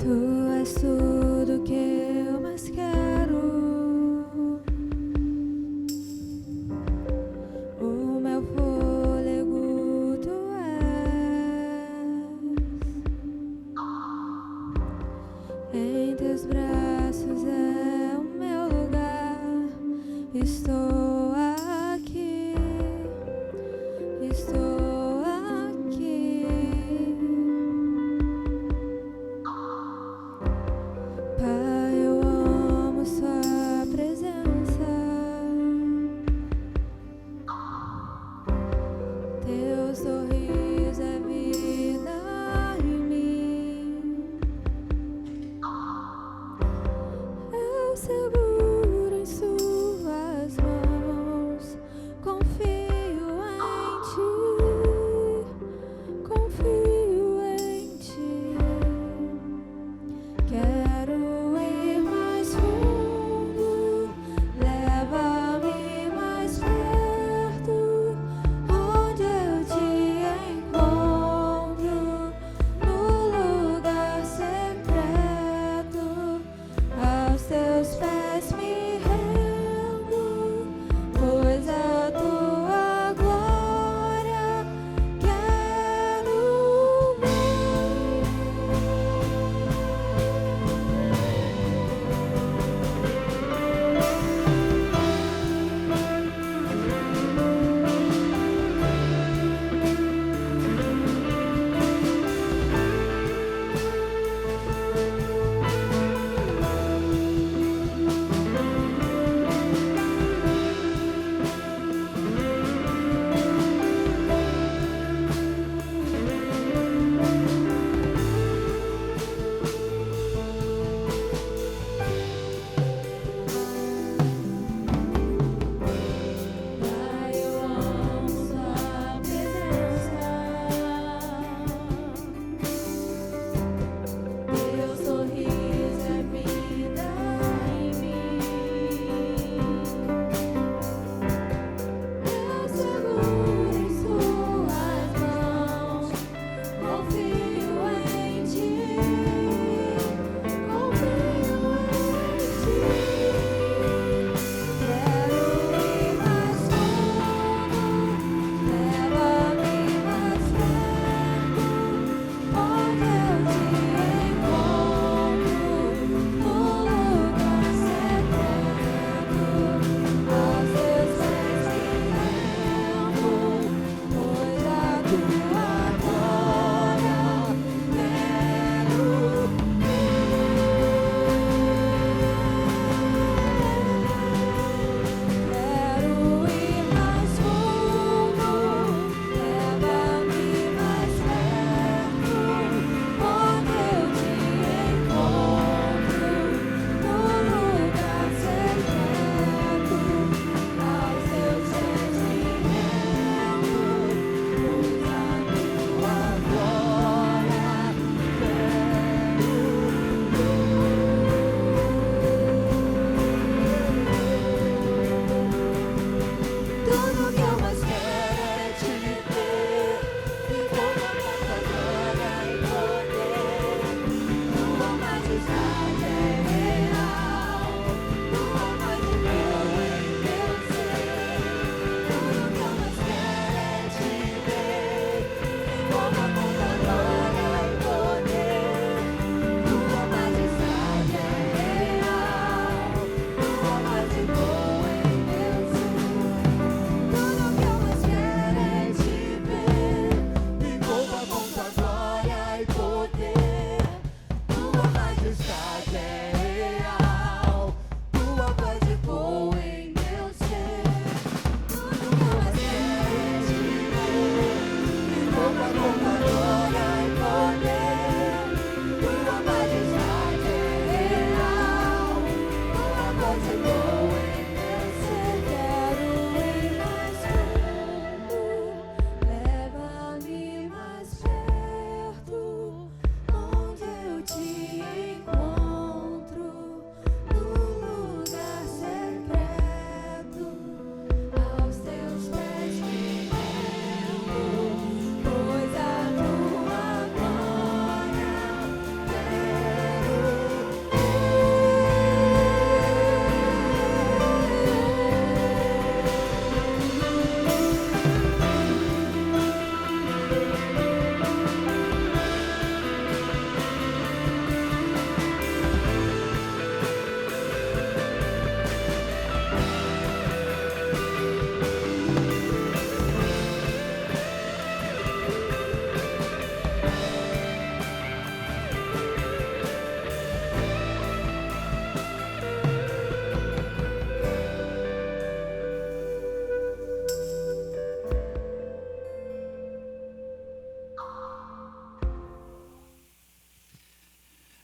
Tu és tudo que eu mais quero. O meu fôlego tu és. Em teus braços é o meu lugar. Estou aqui. Estou aqui. Pai, eu amo sua presença. Teu sorriso é vida em mim. Eu seguro em suas mãos.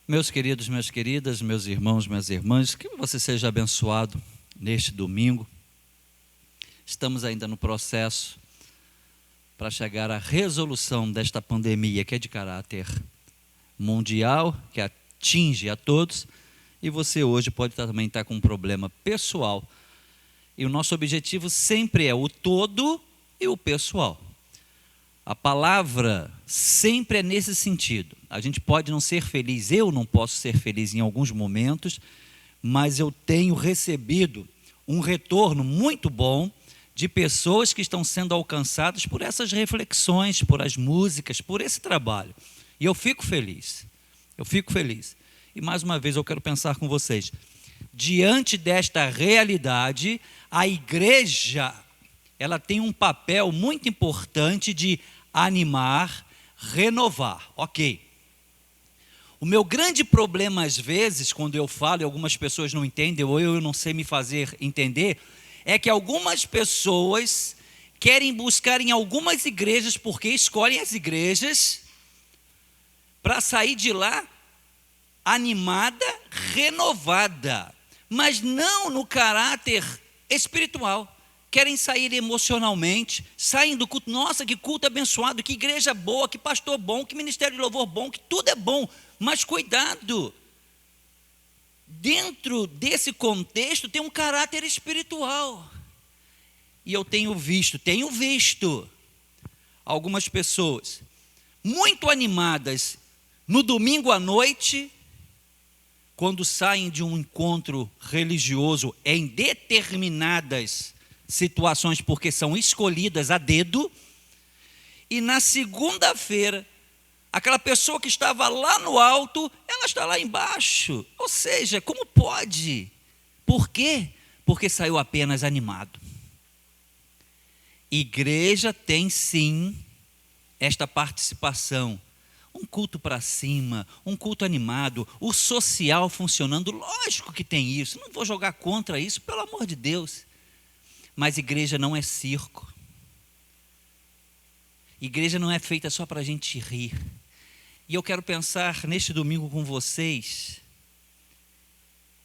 Meus queridos, minhas queridas, meus irmãos, minhas irmãs, que você seja abençoado neste domingo. Estamos ainda no processo para chegar à resolução desta pandemia que é de caráter mundial, que atinge a todos, e você hoje pode também estar com um problema pessoal. E o nosso objetivo sempre é o todo e o pessoal. A palavra sempre é nesse sentido. A gente pode não ser feliz, eu não posso ser feliz em alguns momentos, mas eu tenho recebido um retorno muito bom de pessoas que estão sendo alcançadas por essas reflexões, por as músicas, por esse trabalho. E eu fico feliz. E mais uma vez eu quero pensar com vocês. Diante desta realidade, a igreja, ela tem um papel muito importante de animar, renovar. Ok. O meu grande problema, às vezes, quando eu falo e algumas pessoas não entendem, ou eu não sei me fazer entender, é que algumas pessoas querem buscar em algumas igrejas, porque escolhem as igrejas, para sair de lá animada, renovada, mas não no caráter espiritual. Querem sair emocionalmente, saem do culto. Nossa, que culto abençoado, que igreja boa, que pastor bom, que ministério de louvor bom, que tudo é bom. Mas cuidado, dentro desse contexto tem um caráter espiritual. E eu tenho visto algumas pessoas muito animadas no domingo à noite, quando saem de um encontro religioso em determinadas situações, porque são escolhidas a dedo, e na segunda-feira, aquela pessoa que estava lá no alto, ela está lá embaixo. Ou seja, como pode? Por quê? Porque saiu apenas animado. Igreja tem sim esta participação. Um culto para cima, um culto animado, o social funcionando, lógico que tem isso. Não vou jogar contra isso, pelo amor de Deus. Mas igreja não é circo. Igreja não é feita só para a gente rir. E eu quero pensar neste domingo com vocês.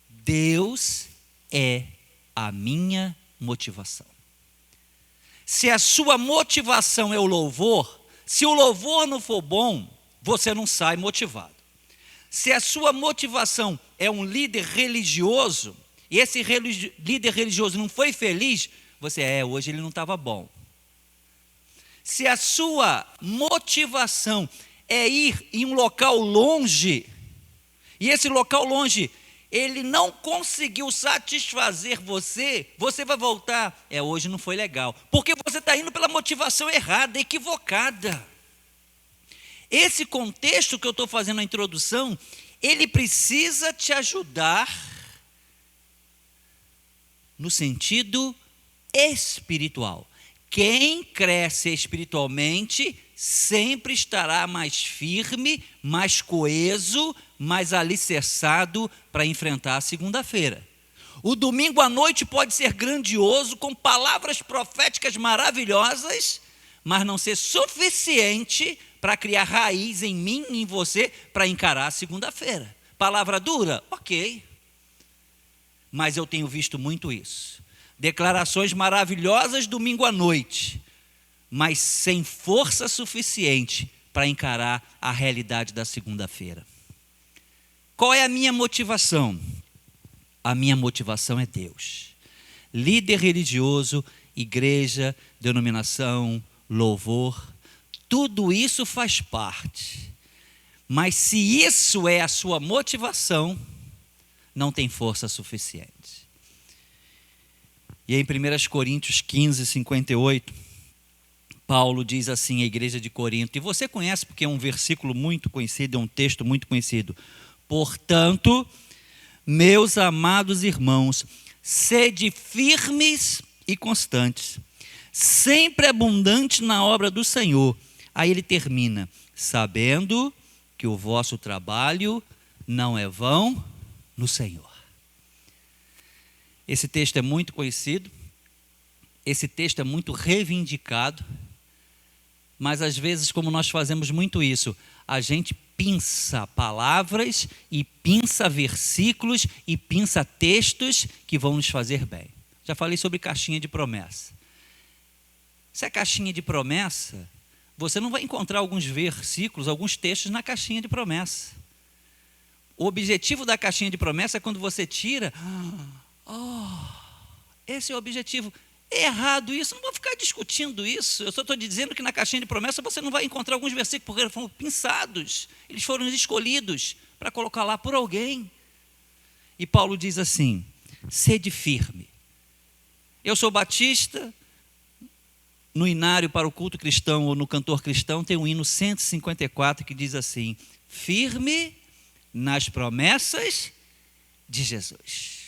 Deus é a minha motivação. Se a sua motivação é o louvor, se o louvor não for bom, você não sai motivado. Se a sua motivação é um líder religioso, e esse líder religioso não foi feliz, hoje ele não estava bom. Se a sua motivação é ir em um local longe, e esse local longe, ele não conseguiu satisfazer você, você vai voltar, hoje não foi legal, porque você está indo pela motivação errada, equivocada. Esse contexto que eu estou fazendo a introdução, ele precisa te ajudar no sentido espiritual. Quem cresce espiritualmente sempre estará mais firme, mais coeso, mais alicerçado para enfrentar a segunda-feira. O domingo à noite pode ser grandioso, com palavras proféticas maravilhosas, mas não ser suficiente para criar raiz em mim e em você para encarar a segunda-feira. Palavra dura? Ok. Mas eu tenho visto muito isso. Declarações maravilhosas domingo à noite, mas sem força suficiente para encarar a realidade da segunda-feira. Qual é a minha motivação? A minha motivação é Deus. Líder religioso, igreja, denominação, louvor, tudo isso faz parte. Mas se isso é a sua motivação, não tem força suficiente. E em 1 Coríntios 15, 58, Paulo diz assim à igreja de Corinto, e você conhece porque é um versículo muito conhecido, é um texto muito conhecido. Portanto, meus amados irmãos, sede firmes e constantes, sempre abundantes na obra do Senhor. Aí ele termina, sabendo que o vosso trabalho não é vão no Senhor. Esse texto é muito conhecido, esse texto é muito reivindicado, mas às vezes, como nós fazemos muito isso, a gente pinça palavras e pinça versículos e pinça textos que vão nos fazer bem. Já falei sobre caixinha de promessa. Se é caixinha de promessa, você não vai encontrar alguns versículos, alguns textos na caixinha de promessa. O objetivo da caixinha de promessa é quando você tira. Esse é o objetivo. É errado isso, não vou ficar discutindo isso. Eu só estou dizendo que na caixinha de promessa você não vai encontrar alguns versículos, porque eles foram pinçados, eles foram escolhidos para colocar lá por alguém. E Paulo diz assim: sede firme. Eu sou batista, no inário para o culto cristão ou no cantor cristão tem o hino 154 que diz assim: firme nas promessas de Jesus.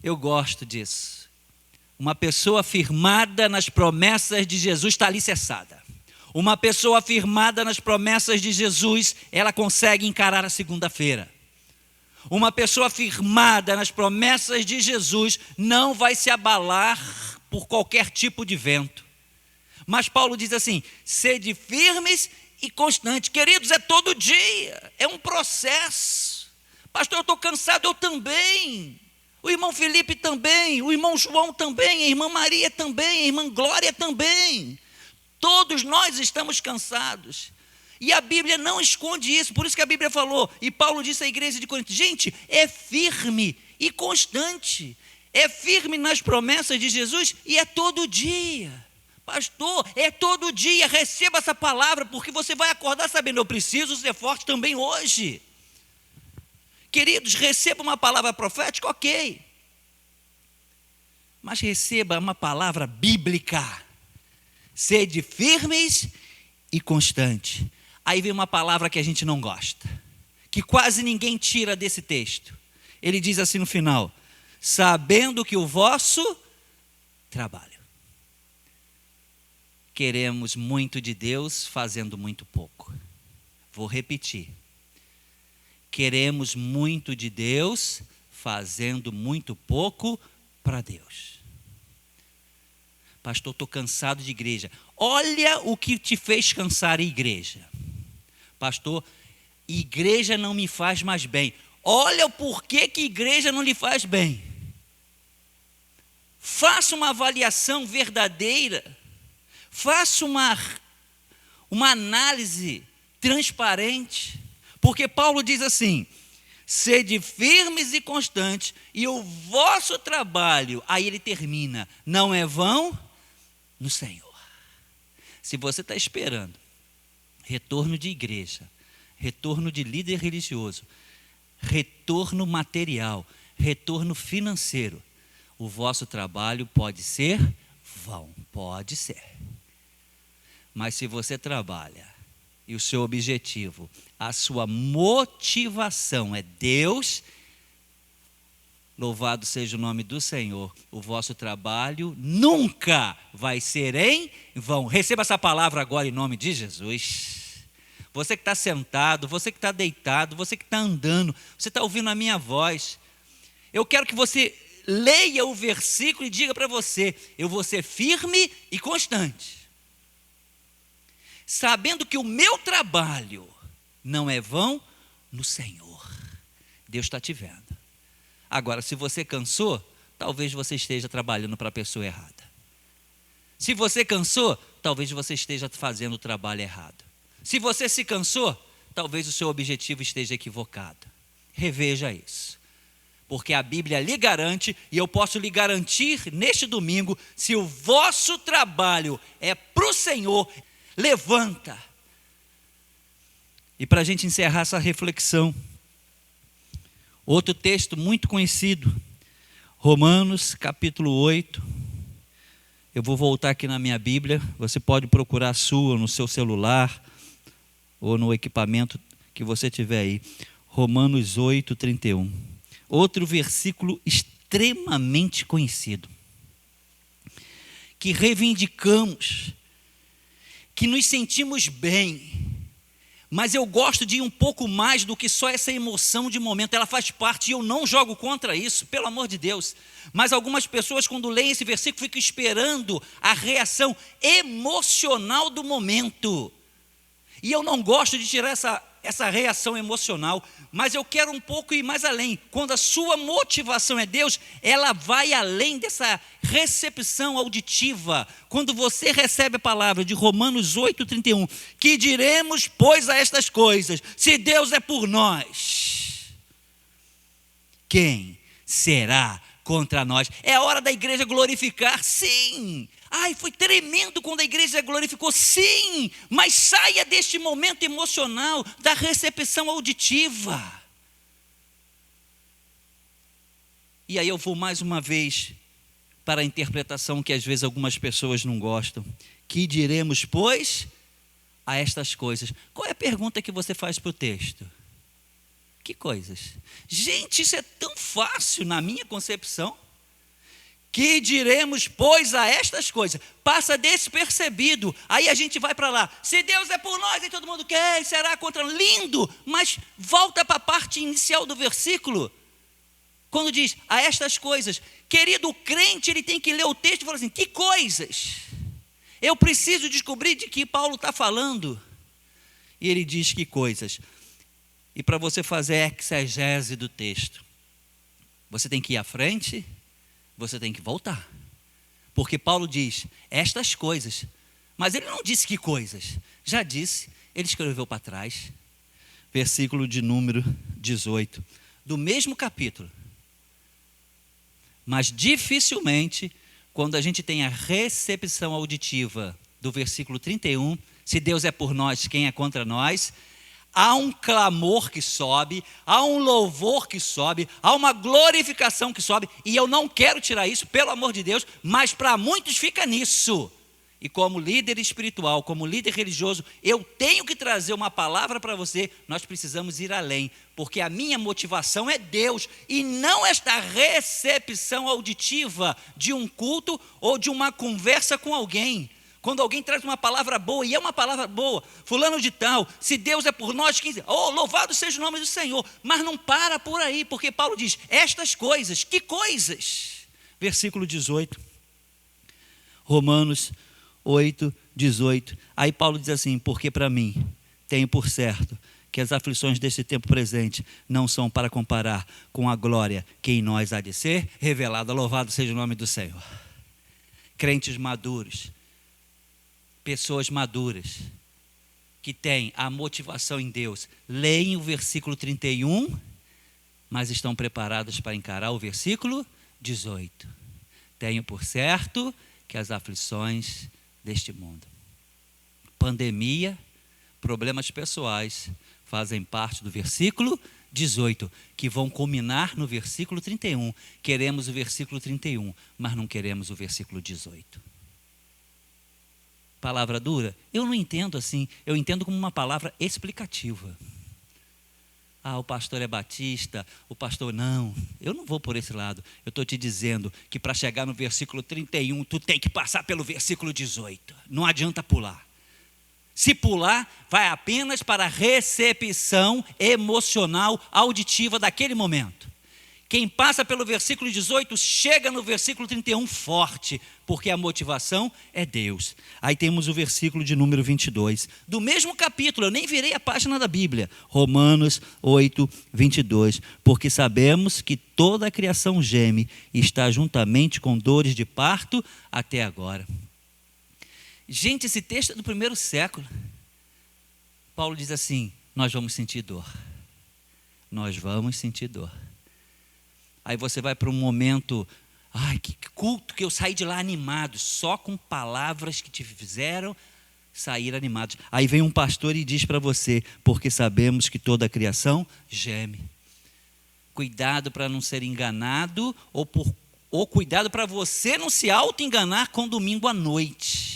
Eu gosto disso. Uma pessoa firmada nas promessas de Jesus está alicerçada. Uma pessoa firmada nas promessas de Jesus, ela consegue encarar a segunda-feira. Uma pessoa firmada nas promessas de Jesus não vai se abalar por qualquer tipo de vento. Mas Paulo diz assim: sede firmes e constantes. Queridos, é todo dia, é um processo. Pastor, eu estou cansado, eu também. O irmão Felipe também, o irmão João também, a irmã Maria também, a irmã Glória também. Todos nós estamos cansados. E a Bíblia não esconde isso, por isso que a Bíblia falou, e Paulo disse à igreja de Corinto: gente, é firme e constante, é firme nas promessas de Jesus e é todo dia. Pastor, é todo dia, receba essa palavra, porque você vai acordar sabendo, eu preciso ser forte também hoje. Queridos, receba uma palavra profética, ok. Mas receba uma palavra bíblica. Sede firmes e constantes. Aí vem uma palavra que a gente não gosta, que quase ninguém tira desse texto. Ele diz assim no final: sabendo que o vosso trabalho. Queremos muito de Deus fazendo muito pouco. Vou repetir. Queremos muito de Deus, fazendo muito pouco para Deus. Pastor, estou cansado de igreja. Olha o que te fez cansar, igreja. Pastor, igreja não me faz mais bem. Olha o porquê que igreja não lhe faz bem. Faça uma avaliação verdadeira. Faça uma análise transparente. Porque Paulo diz assim: sede firmes e constantes, e o vosso trabalho, aí ele termina, não é vão no Senhor. Se você está esperando retorno de igreja, retorno de líder religioso, retorno material, retorno financeiro, o vosso trabalho pode ser vão, pode ser. Mas se você trabalha e o seu objetivo, a sua motivação é Deus, louvado seja o nome do Senhor, o vosso trabalho nunca vai ser em vão. Receba essa palavra agora em nome de Jesus. Você que está sentado, você que está deitado, você que está andando, você está ouvindo a minha voz, eu quero que você leia o versículo e diga para você: eu vou ser firme e constante, sabendo que o meu trabalho não é vão no Senhor. Deus está te vendo. Agora, se você cansou, talvez você esteja trabalhando para a pessoa errada. Se você cansou, talvez você esteja fazendo o trabalho errado. Se você se cansou, talvez o seu objetivo esteja equivocado. Reveja isso. Porque a Bíblia lhe garante, e eu posso lhe garantir neste domingo, se o vosso trabalho é para o Senhor, levanta. E para a gente encerrar essa reflexão, outro texto muito conhecido, Romanos capítulo 8. Eu vou voltar aqui na minha Bíblia, você pode procurar a sua no seu celular ou no equipamento que você tiver aí. Romanos 8, 31. Outro versículo extremamente conhecido, que reivindicamos, que nos sentimos bem, Mas eu gosto de ir um pouco mais do que só essa emoção de momento. Ela faz parte e eu não jogo contra isso, pelo amor de Deus. Mas algumas pessoas, quando leem esse versículo, ficam esperando a reação emocional do momento. E eu não gosto de tirar essa reação emocional, mas eu quero um pouco ir mais além. Quando a sua motivação é Deus, ela vai além dessa recepção auditiva. Quando você recebe a palavra de Romanos 8,31, que diremos, pois, a estas coisas, se Deus é por nós, quem será contra nós? É hora da igreja glorificar, sim. Ai, foi tremendo quando a igreja glorificou, sim, mas saia deste momento emocional, da recepção auditiva. E aí eu vou mais uma vez para a interpretação que às vezes algumas pessoas não gostam. Que diremos, pois, a estas coisas? Qual é a pergunta que você faz para o texto? Que coisas? Gente, isso é tão fácil na minha concepção. Que diremos, pois, a estas coisas? Passa despercebido. Aí a gente vai para lá. Se Deus é por nós, e todo mundo quer, será contra. Lindo, mas volta para a parte inicial do versículo. Quando diz, a estas coisas. Querido, o crente, ele tem que ler o texto e falar assim, que coisas? Eu preciso descobrir de que Paulo está falando. E ele diz que coisas. E para você fazer a exegese do texto, você tem que ir à frente, você tem que voltar. Porque Paulo diz, estas coisas. Mas ele não disse que coisas. Já disse, ele escreveu para trás. Versículo de número 18. Do mesmo capítulo. Mas dificilmente, quando a gente tem a recepção auditiva do versículo 31, se Deus é por nós, quem é contra nós? Há um clamor que sobe, há um louvor que sobe, há uma glorificação que sobe, e eu não quero tirar isso, pelo amor de Deus, mas para muitos fica nisso. E como líder espiritual, como líder religioso, eu tenho que trazer uma palavra para você, nós precisamos ir além, porque a minha motivação é Deus, e não esta recepção auditiva de um culto ou de uma conversa com alguém. Quando alguém traz uma palavra boa, e é uma palavra boa, fulano de tal, se Deus é por nós, louvado seja o nome do Senhor. Mas não para por aí, porque Paulo diz, estas coisas, que coisas? Versículo 18, Romanos 8, 18. Aí Paulo diz assim, porque para mim, tenho por certo, que as aflições deste tempo presente não são para comparar com a glória que em nós há de ser revelada. Louvado seja o nome do Senhor. Crentes maduros, pessoas maduras, que têm a motivação em Deus, leem o versículo 31, mas estão preparados para encarar o versículo 18. Tenho por certo que as aflições deste mundo, pandemia, problemas pessoais, fazem parte do versículo 18, que vão culminar no versículo 31. Queremos o versículo 31, mas não queremos o versículo 18. Palavra dura? Eu não entendo assim, eu entendo como uma palavra explicativa. Ah, o pastor é batista, o pastor não. Eu não vou por esse lado. Eu estou te dizendo que para chegar no versículo 31, tu tem que passar pelo versículo 18. Não adianta pular. Se pular, vai apenas para a recepção emocional auditiva daquele momento. Quem passa pelo versículo 18, chega no versículo 31 forte, porque a motivação é Deus. Aí temos o versículo de número 22, do mesmo capítulo, eu nem virei a página da Bíblia, Romanos 8, 22, porque sabemos que toda a criação geme e está juntamente com dores de parto até agora. Gente, esse texto é do primeiro século. Paulo diz assim, nós vamos sentir dor. Nós vamos sentir dor. Aí você vai para um momento, ai, que culto que eu saí de lá animado, só com palavras que te fizeram sair animados. Aí vem um pastor e diz para você, porque sabemos que toda a criação geme. Cuidado para não ser enganado, ou cuidado para você não se auto-enganar com domingo à noite.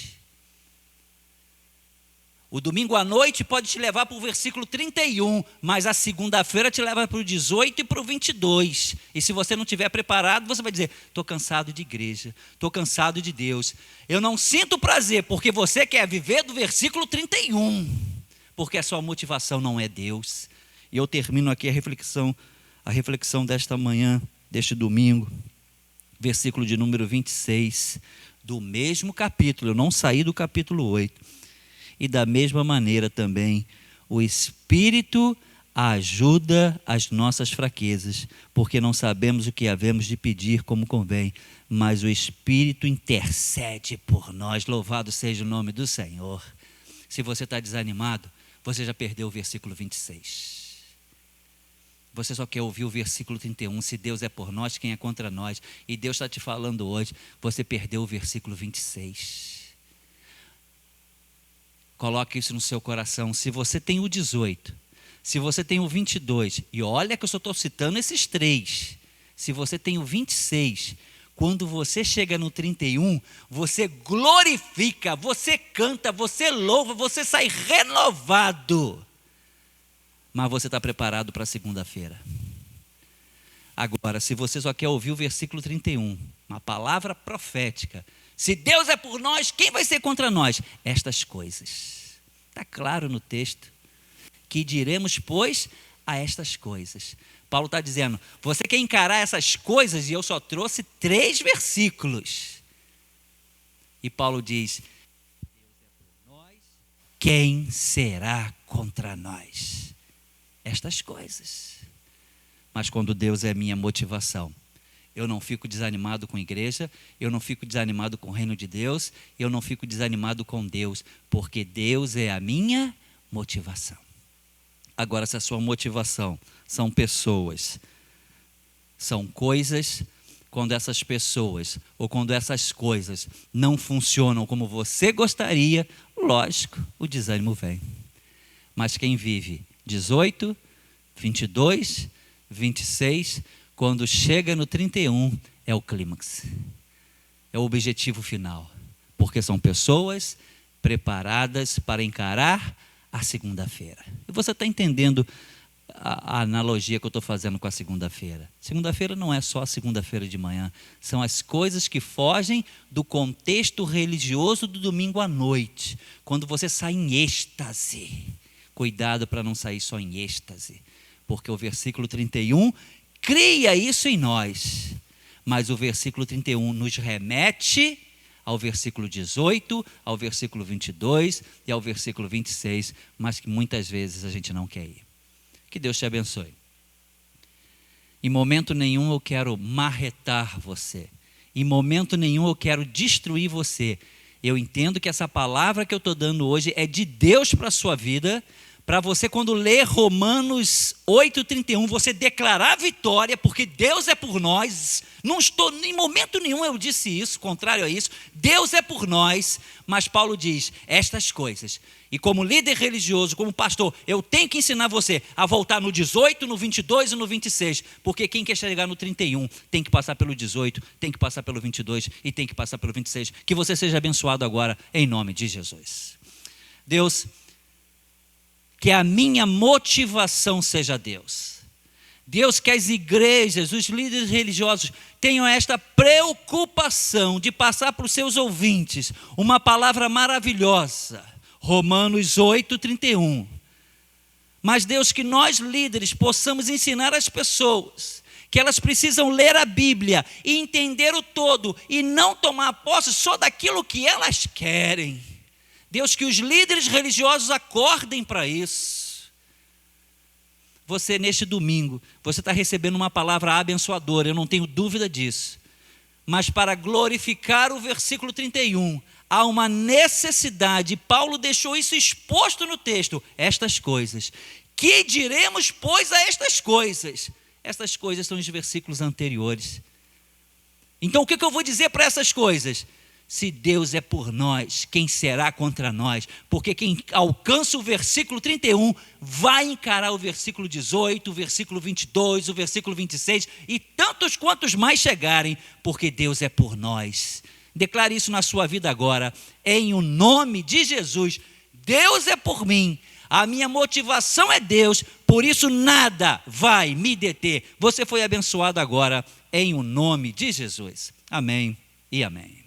O domingo à noite pode te levar para o versículo 31, mas a segunda-feira te leva para o 18 e para o 22. E se você não estiver preparado, você vai dizer, estou cansado de igreja, estou cansado de Deus. Eu não sinto prazer, porque você quer viver do versículo 31. porque a sua motivação não é Deus. E eu termino aqui a reflexão desta manhã, deste domingo, versículo de número 26, do mesmo capítulo, eu não saí do capítulo 8. E da mesma maneira também, o Espírito ajuda as nossas fraquezas, porque não sabemos o que havemos de pedir como convém, mas o Espírito intercede por nós. Louvado seja o nome do Senhor. Se você está desanimado, você já perdeu o versículo 26. Você só quer ouvir o versículo 31, se Deus é por nós, quem é contra nós? E Deus está te falando hoje, você perdeu o versículo 26. Coloque isso no seu coração. Se você tem o 18, se você tem o 22, e olha que eu só estou citando esses 3, se você tem o 26, quando você chega no 31, você glorifica, você canta, você louva, você sai renovado. Mas você está preparado para segunda-feira. Agora, se você só quer ouvir o versículo 31, uma palavra profética, se Deus é por nós, quem vai ser contra nós? Estas coisas. Está claro no texto. Que diremos, pois, a estas coisas. Paulo está dizendo, você quer encarar essas coisas? E eu só trouxe 3 versículos. E Paulo diz, Deus é por nós, quem será contra nós? Estas coisas. Mas quando Deus é minha motivação, eu não fico desanimado com a igreja, eu não fico desanimado com o reino de Deus, eu não fico desanimado com Deus, porque Deus é a minha motivação. Agora, se a sua motivação são pessoas, são coisas, quando essas pessoas ou quando essas coisas não funcionam como você gostaria, lógico, o desânimo vem. Mas quem vive 18, 22, 26, quando chega no 31, é o clímax. É o objetivo final. Porque são pessoas preparadas para encarar a segunda-feira. E você está entendendo a analogia que eu estou fazendo com a segunda-feira? Segunda-feira não é só a segunda-feira de manhã. São as coisas que fogem do contexto religioso do domingo à noite. Quando você sai em êxtase. Cuidado para não sair só em êxtase, porque o versículo 31 cria isso em nós, mas o versículo 31 nos remete ao versículo 18, ao versículo 22 e ao versículo 26, mas que muitas vezes a gente não quer ir. Que Deus te abençoe. Em momento nenhum eu quero marretar você, em momento nenhum eu quero destruir você. Eu entendo que essa palavra que eu estou dando hoje é de Deus para a sua vida, para você, quando ler Romanos 8,31, você declarar a vitória, porque Deus é por nós. Não estou, em momento nenhum eu disse isso, contrário a isso. Deus é por nós, mas Paulo diz estas coisas. E como líder religioso, como pastor, eu tenho que ensinar você a voltar no 18, no 22 e no 26, porque quem quer chegar no 31 tem que passar pelo 18, tem que passar pelo 22 e tem que passar pelo 26. Que você seja abençoado agora, em nome de Jesus. Deus, que a minha motivação seja Deus. Deus, que as igrejas, os líderes religiosos tenham esta preocupação de passar para os seus ouvintes uma palavra maravilhosa, Romanos 8,31. Mas Deus, que nós líderes possamos ensinar as pessoas que elas precisam ler a Bíblia e entender o todo e não tomar posse só daquilo que elas querem. Deus, que os líderes religiosos acordem para isso. Você, neste domingo, você está recebendo uma palavra abençoadora, eu não tenho dúvida disso. Mas para glorificar o versículo 31, há uma necessidade, Paulo deixou isso exposto no texto, estas coisas. Que diremos, pois, a estas coisas? Estas coisas são os versículos anteriores. Então, o que eu vou dizer para essas coisas? Se Deus é por nós, quem será contra nós? Porque quem alcança o versículo 31 vai encarar o versículo 18, o versículo 22, o versículo 26 e tantos quantos mais chegarem, porque Deus é por nós. Declare isso na sua vida agora, em o nome de Jesus. Deus é por mim, a minha motivação é Deus, por isso nada vai me deter. Você foi abençoado agora, em o nome de Jesus. Amém e amém.